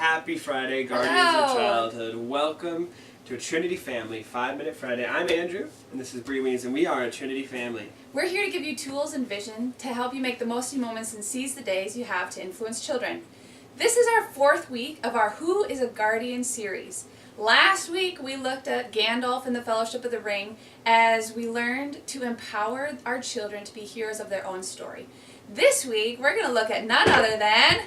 Happy Friday, Guardians of Childhood. Welcome to a Trinity Family 5-Minute Friday. I'm Andrew, and this is Bree Weens, and we are a Trinity family. We're here to give you tools and vision to help you make the most of your moments and seize the days you have to influence children. This is our 4th week of our Who is a Guardian series. Last week we looked at Gandalf and the Fellowship of the Ring as we learned to empower our children to be heroes of their own story. This week we're going to look at none other than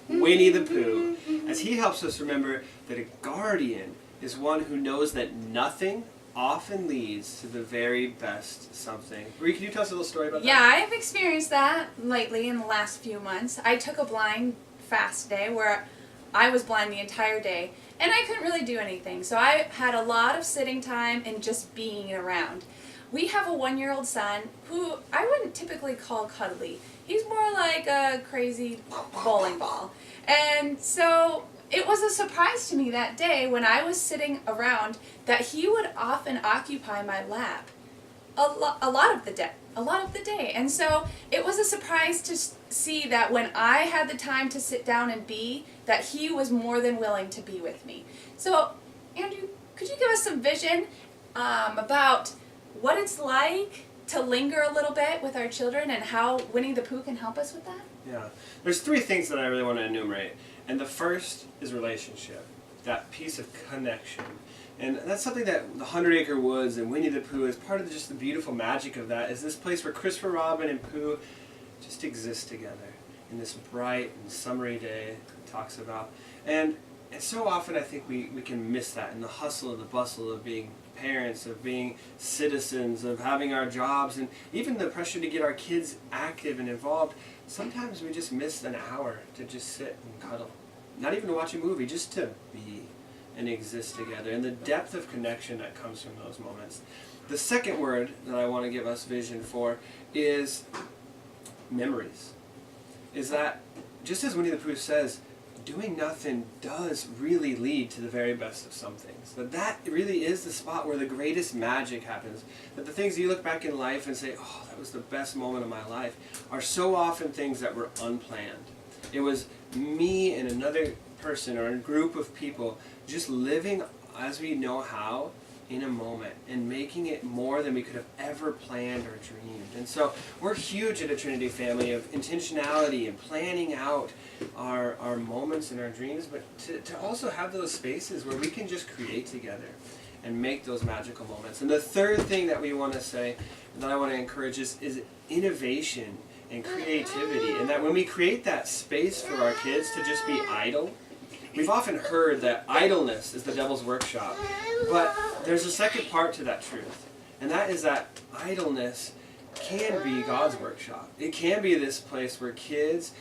Winnie-the-Pooh, as he helps us remember that a guardian is one who knows that nothing often leads to the very best something. Bree, can you tell us a little story about that? Yeah, I've experienced that lately in the last few months. I took a blind fast day where I was blind the entire day and I couldn't really do anything. So I had a lot of sitting time and just being around. We have a 1-year-old son who I wouldn't typically call cuddly. He's more like a crazy bowling ball. And so it was a surprise to me that day when I was sitting around that he would often occupy my lap a lot of the day. And so it was a surprise to see that when I had the time to sit down and be, that he was more than willing to be with me. So, Andrew, could you give us some vision about what it's like to linger a little bit with our children and how Winnie-the-Pooh can help us with that? Yeah. There's 3 things that I really want to enumerate. And the first is relationship, that piece of connection. And that's something that the 100-Acre Woods and Winnie-the-Pooh is part of just the beautiful magic of that, is this place where Christopher Robin and Pooh just exist together in this bright and summery day it talks about. And so often I think we can miss that in the hustle and the bustle of being parents, of being citizens, of having our jobs, and even the pressure to get our kids active and involved. Sometimes we just miss an hour to just sit and cuddle. Not even to watch a movie, just to be and exist together, and the depth of connection that comes from those moments. The second word that I want to give us vision for is memories. Is that, just as Winnie-the-Pooh says, doing nothing does really lead to the very best of some things. That really is the spot where the greatest magic happens. That the things you look back in life and say, oh, that was the best moment of my life, are so often things that were unplanned. It was me and another person or a group of people just living as we know how in a moment and making it more than we could have ever planned or dreamed. And so we're huge at a Trinity family of intentionality and planning out our moments and our dreams, but to also have those spaces where we can just create together and make those magical moments. And the third thing that we want to say, that I want to encourage, is innovation and creativity. And that when we create that space for our kids to just be idle, we've often heard that idleness is the devil's workshop, but there's a second part to that truth, and that is that idleness can be God's workshop. It can be this place where kids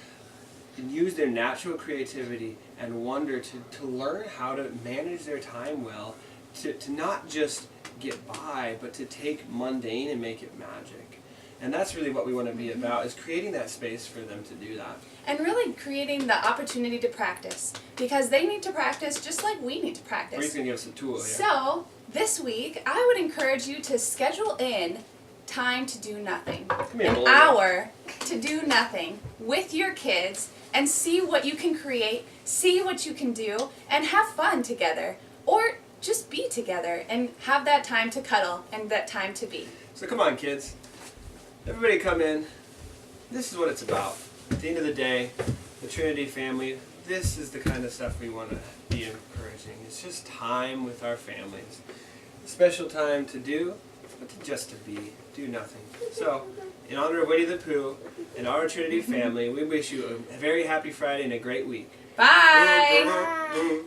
can use their natural creativity and wonder to learn how to manage their time well, to not just get by, but to take mundane and make it magic. And that's really what we want to be about, is creating that space for them to do that. And really creating the opportunity to practice, because they need to practice just like we need to practice. Bree's going to give us a tool here. So, this week, I would encourage you to schedule in time to do nothing. An hour to do nothing with your kids and see what you can create, see what you can do, and have fun together. Or just be together and have that time to cuddle and that time to be. So come on, kids. Everybody come in. This is what it's about. At the end of the day, the Trinity family, this is the kind of stuff we want to be encouraging. It's just time with our families. A special time to do, but just to be. Do nothing. So, in honor of Winnie-the-Pooh and our Trinity family, we wish you a very happy Friday and a great week. Bye!